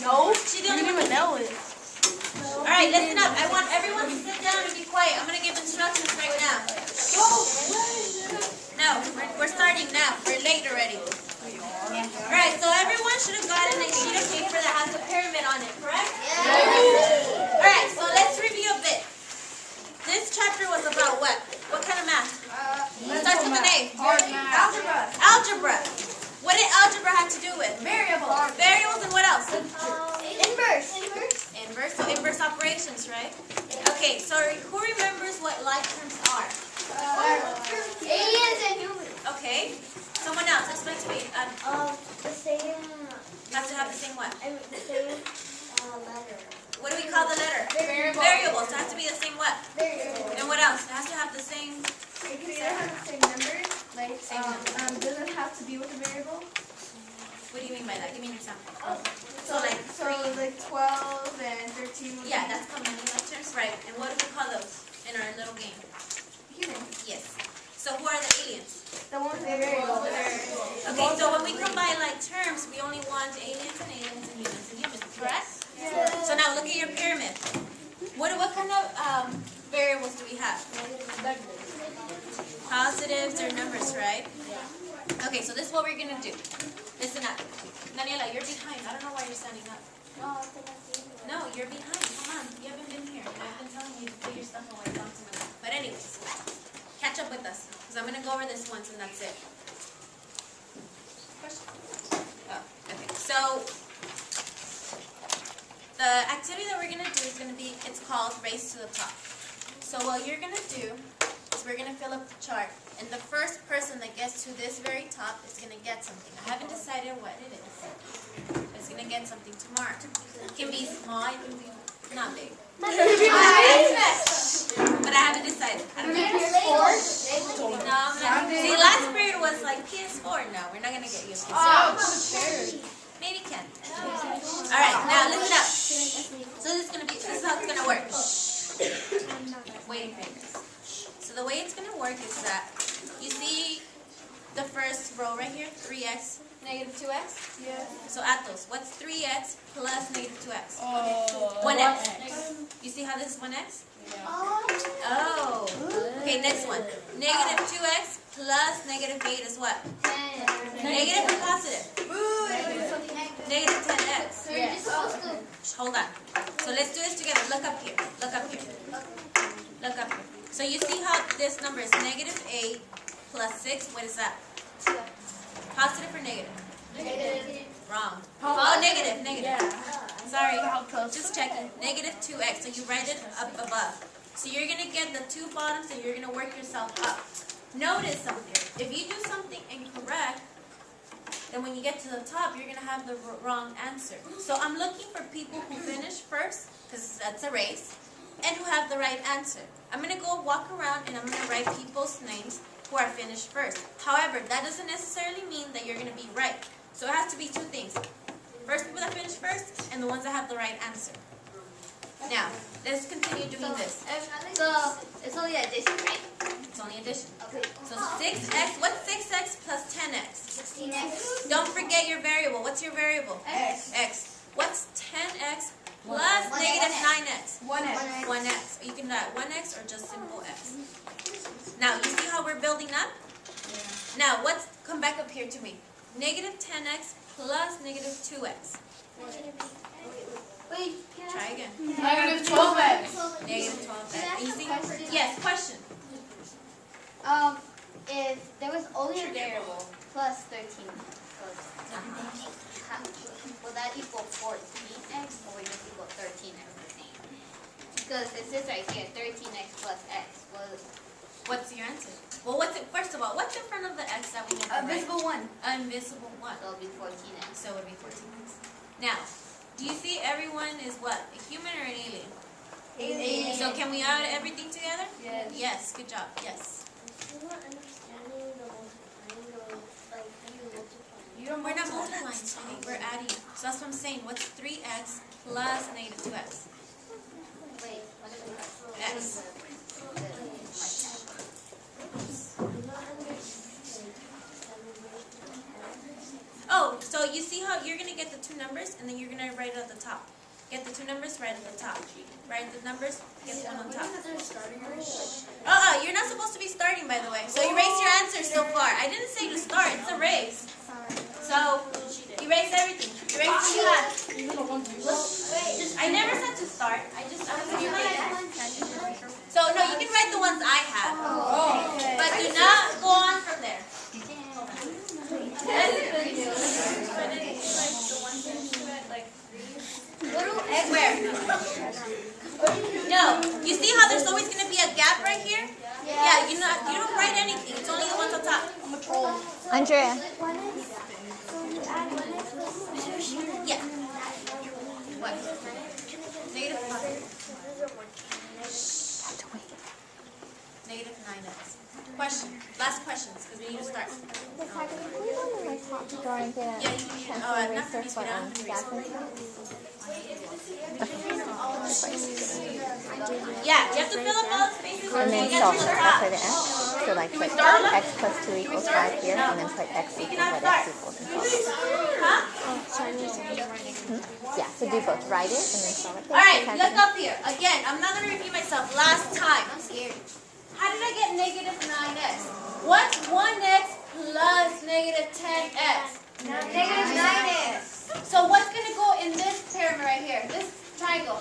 No. She don't even know it. Alright, listen up. I want everyone to sit down and be quiet. I'm going to give instructions right now. No, we're starting now. We're late already. Alright, so everyone should have gotten a sheet of paper that has a pyramid on it, correct? Alright, so let's review a bit. This chapter was about what? What kind of math? Starts with an A. Algebra. Algebra. What did algebra have to do with? Variables. Variables and what else? Inverse. Inverse, so inverse operations, right? Okay, so who remembers what like terms are? Aliens and humans. Okay. Someone else, explain to me. The same, Has to have the same what? the same letter. What do we call the letter? Variable. Variables. It has to be the same what? Variable. And what else? It has to have the same. It can either have the same numbers, like Same numbers. doesn't have to be with a variable. What do you mean by that? Give me an example. So like 12 and 13. would Yeah, be that's called many like terms, right? And what do we call those in our little game? humans. Yes. So who are the aliens? The one with the variable. Okay, so when we combine like terms, we only want aliens and aliens and humans and humans, correct? So now look at your pyramid. What kind of variables do we have? Positives or numbers, right? Okay, so this is what we're going to do. Listen up. Daniela, you're behind. I don't know why you're standing up. No, you're behind. Come on. You haven't been here. I've been telling you to put your stuff away. Don't do it. But anyways, catch up with us. Because I'm going to go over this once and that's it. Question? Oh, okay. So, the activity that we're going to do is going to be, it's called Race to the Top. So what you're going to do is we're going to fill up the chart. And the first person that gets to this very top is going to get something. I haven't decided what it is. But it's going to get something tomorrow. It can be small, it can be not big. But I haven't decided. I don't know. No, I'm not. See, last period was like PS4. No, we're not going to get you a PS4. Maybe Ken. Alright, now listen up. So this is how it's going to work. Waiting fingers. So the way it's going to work is that you see the first row right here, 3x, negative 2x? Yeah. So add those. What's 3x plus negative 2x? 1x. You see how this is 1x? Oh. Okay, next one. Negative 2x plus negative 8 is what? Negative or positive? Negative 10x. Hold on. So let's do this together. Look up here. Look up here. Look up here. So you see how this number is negative 8 plus 6. What is that? Positive or negative? Wrong. Oh, negative. Sorry. Just checking. Negative 2x. So you write it up above. So you're going to get the two bottoms and you're going to work yourself up. Notice something. If you do something incorrect, then when you get to the top, you're going to have the wrong answer. So I'm looking for people who finish first, because that's a race, and who have the right answer. I'm going to go walk around and I'm going to write people's names who are finished first. However, that doesn't necessarily mean that you're going to be right. So it has to be two things. First people that finish first and the ones that have the right answer. Now, let's continue doing this. So, it's only addition, right? It's only addition. Okay. So 6x, what's 6x plus 10x? 16x. Don't forget your variable. What's your variable? X. What's 10x plus negative 9x? 1x. 1x. You can do that 1x or just simple x. Now, you see how we're building up? Now, come back up here to me. Negative 10x plus negative 2x. Wait, Try again. Negative 12x. Negative 12x. You see? Yes, question. if there was only a variable plus 13 plus 10, will that equal 14x or will it equal 13x the same? Because it says right here, 13x plus x was... What's your answer? Well, first of all, what's in front of the x that we never write? Invisible 1. Invisible 1. So it'll be 14x. So it would be 14x. Now, do you see everyone is what? A human or an alien? Alien. So can we add everything together? Yes. Yes, good job. Yes. I'm not understanding the multiplying of, like, you multiplying. We're not multiplying, sweetie. We're adding. So that's what I'm saying. What's 3x plus negative 2x? Wait, what is it? X. Oh, so you see how you're going to get the two numbers and then you're going to write it at the get the two numbers right at the top. Write the numbers, get the one on top. You're not supposed to be starting, by the way. So erase your answers so far. I didn't say to start, it's a race. So erase everything. Erase what you have. I never said to start. I was So no, you can write the ones I have. But do not go on from there. Where? No. You see how there's always going to be a gap right here? Yeah, you don't write anything. It's only the ones on top. Andrea. Yeah. What? Negative 5. Negative 9x. Question. Last questions, because we need to start. Yeah, you can. Not for me, we don't have to erase. Yeah, you have to fill up all the spaces And then get solve to it the for top. the x. So like put x plus 2 equals 5 here, and then put x equals what x equals and solve it. Huh? Yeah, so do both. Write it and then solve it. All right, look up here. Again, I'm not going to repeat myself. Last time. I'm scared. How did I get negative 9x? What's 1x plus negative 10x? Negative 9x. So what's going to go in this pyramid right here? This triangle.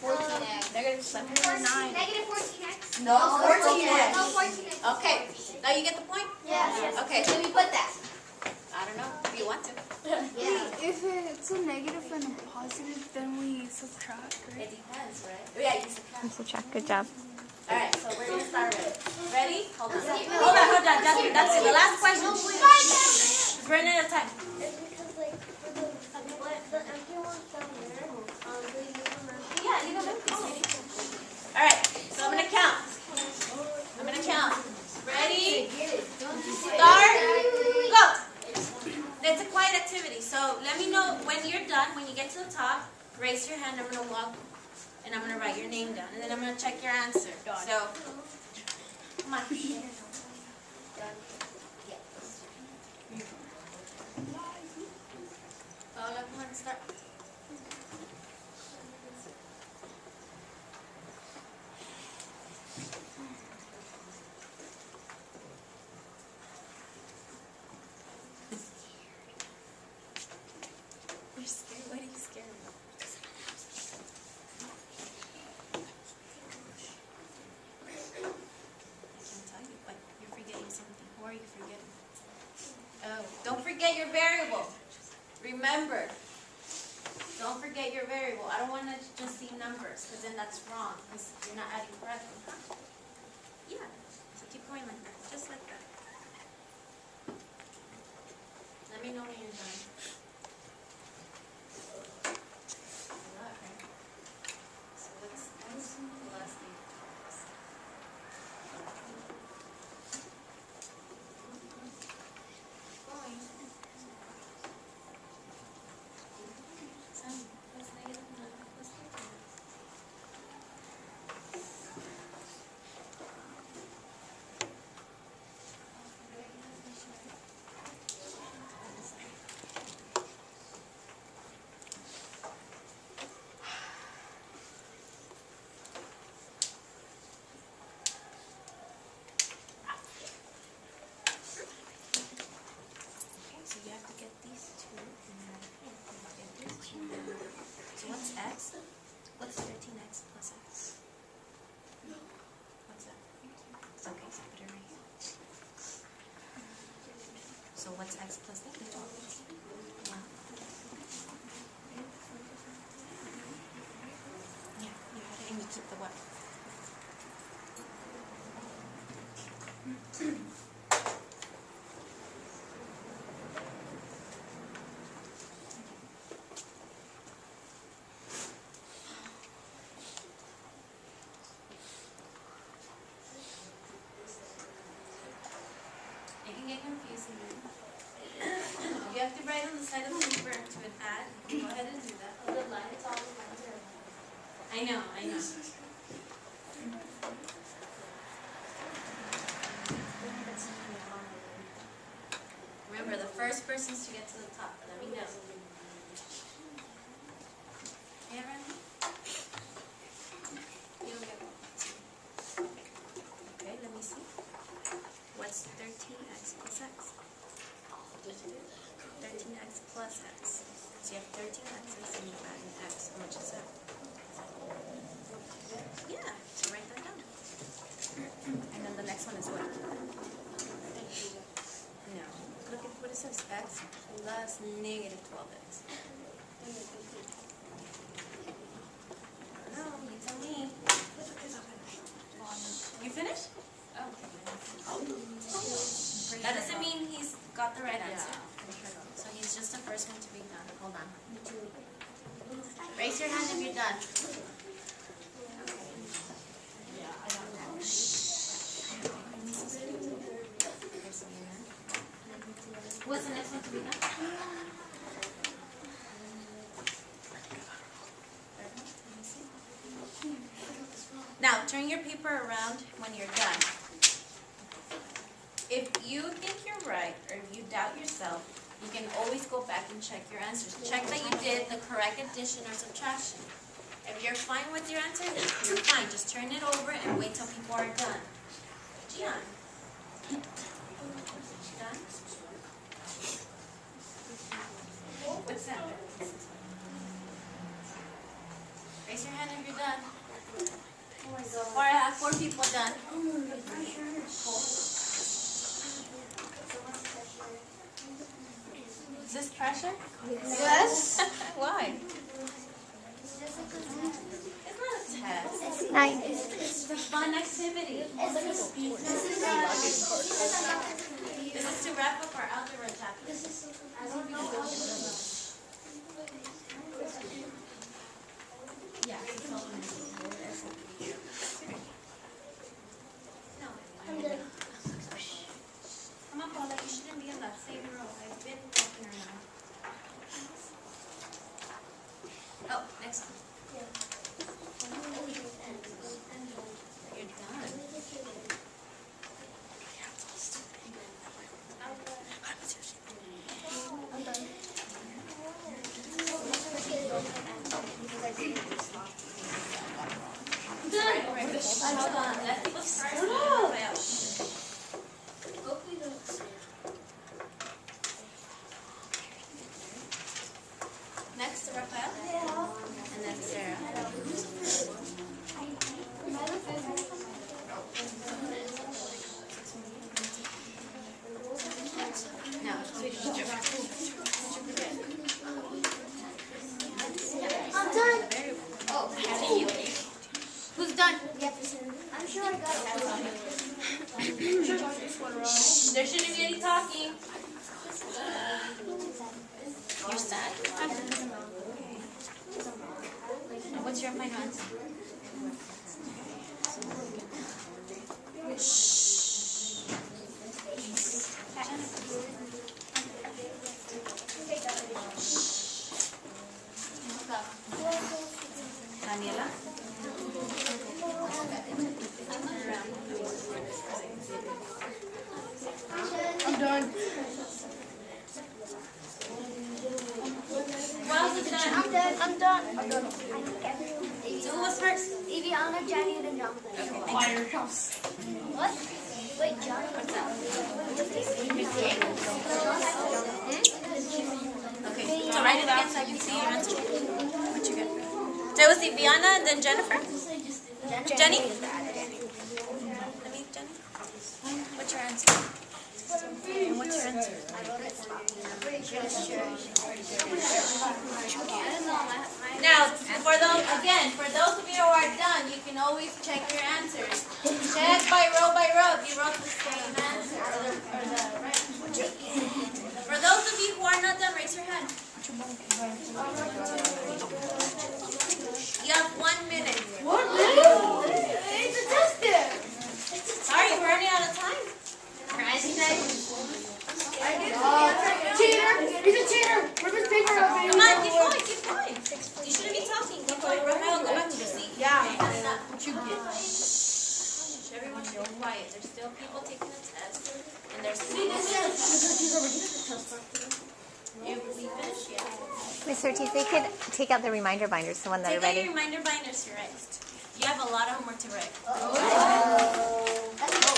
14x. Negative 7.9. Negative 14x. No, 14x. No, 14x. Okay, now you get the point? Yes. Okay, so we put that. I don't know if you want to. Yeah. If it's a negative and a positive, then we subtract, right? It depends, right? Oh, yeah, you subtract. Subtract. Good job. All right, so we're going to start with. Ready? Hold on. That's it. The last question. We're running out of time. Yeah, leave them empty, sweetie. All right, so I'm going to count. Ready? Start. Go. It's a quiet activity, so let me know when you're done. When you get to the top, raise your hand. I'm going to walk, and I'm going to write your name down, and then I'm going to check your answer. So, come on. Paola, come on, start. You're scared? What are you scared of? I can't tell you, but you're forgetting something. Who are you forgetting? Oh, don't forget your variable. Remember, don't forget your variable. I don't want to just see numbers, because then that's wrong, because you're not adding correctly. Yeah, so keep going like that, just like that. Let me know when you're done. So what's the last thing? So you have to get these two, and then get these two. So what's x? What's 13x plus x? What's that? It's okay, so put it right here. So what's x plus 13? Yeah. Yeah, you had to aim to keep the what? It can get confusing. You have to write on the side of the paper to add. Go ahead and do that. I know. Remember, the first person's to get to the top. Let me know. Yeah, right. x's and you add an x. How much is that? Yeah, so write that down. And then the next one is what? No. Look at what it says. X plus negative 12x. No, you tell me. You finished? Oh. That doesn't mean he's got the right answer. So he's just the first one to be done. Hold on. Raise your hand if you're done. What's the next one to be done? Now, turn your paper around when you're done. If you think you're right or if you doubt yourself, you can always go back and check your answers. Check that you did the correct addition or subtraction. If you're fine with your answer, you're fine. Just turn it over and wait till people are done. Gian. Done? What's that? Raise your hand if you're done. So far I have 4 people done. Is this pressure? Yes. Why? It's not a test. 9. It's a fun activity. This is to wrap up our algebra chapter. Yeah. No. Come on, Paula. You shouldn't be in that same row. I've been walking around. Oh, next one. You're done. Hold on. Let people start. Next, Rafael. And then Sarah. Now, I'm done. oh, after you. Who's done? I'm sure I got it. There shouldn't be any talking. You're sad? What's your final answer? Daniela? I'm done. I'm done. So who was first? Iviana, Jenny, and then John. Firehouse. What? Wait, John? What's that? Okay, so write it again so I can see your answer. What you get? So it was Iviana and then Jennifer? Jenny? Let me, Jenny. What's your answer? And what's your answer? Now, for those of you who are done, you can always check your answers. Check by row if you wrote the same answer or the right. For those of you who are not done, raise your hand. You have 1 minute. 1 minute? It's a test there. Sorry, we're running out of time. Cheater! He's a cheater! Rip his paper up. Come on, keep going. You shouldn't be talking. Keep going. Rafael, go back to your seat. Yeah. What you get? Shh, everyone should be quiet. There's still people taking a test. And there's people. You finished? Yeah. Miss Ortiz, they could take out the reminder binders, the one that Take are out your ready. reminder binders, you're right. You have a lot of homework to write.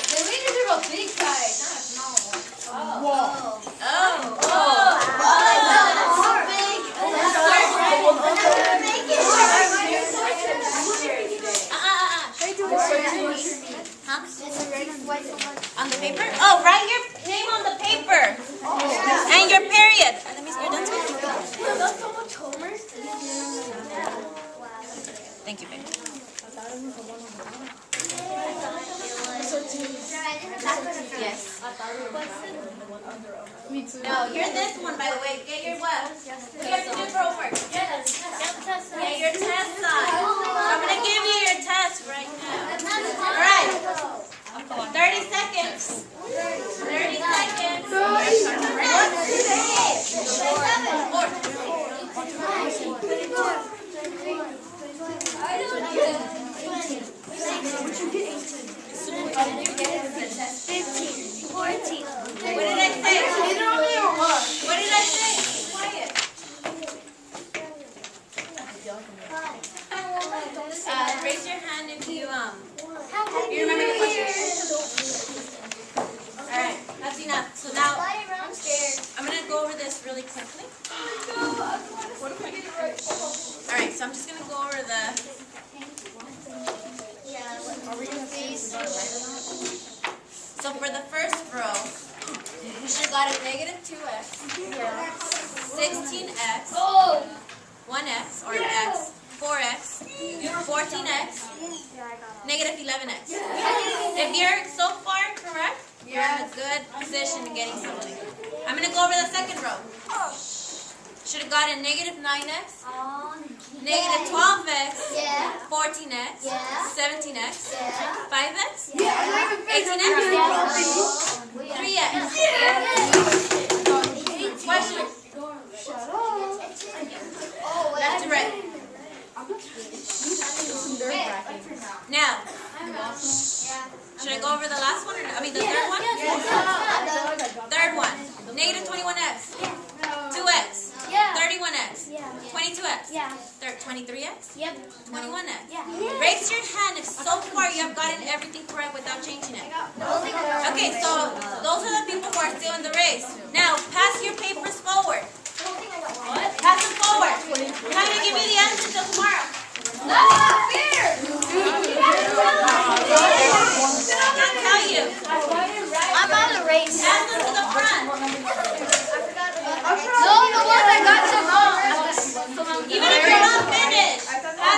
The leaders are a big guy, not a small one. Oh. Oh. Oh. Big. Thank you, baby. Yes. No, you're this one, by the way. Get your what? You have to do for homework. Get your test on. I'm going to give you your test right now. All right. 30 seconds. 30 seconds. What did I say? What did I say? Quiet. Raise your hand if you remember the question. All right, that's enough. So now I'm gonna go over this really quickly. All right, so I'm just gonna go over the. So for the first row, you should have got a negative 2x, 16x, 1x, or x, 4x, 14x, negative 11x. If you're so far correct, you're in a good position to getting something. I'm going to go over the second row. Should have got a negative 9x, negative 12x, 14x, 17x, 5x, 18x, 3x. Question. Left to right. Now, should I go over the last one? Or, the third one? Third one. Negative 21x, 2x. 31x, 22x, 23x, 21x. Raise your hand if so far you have gotten everything correct without changing it. Okay, so those are the people who are still in the race. Now, pass your papers forward. Pass them forward. I'm not going to give you the answer until tomorrow. That's not fair.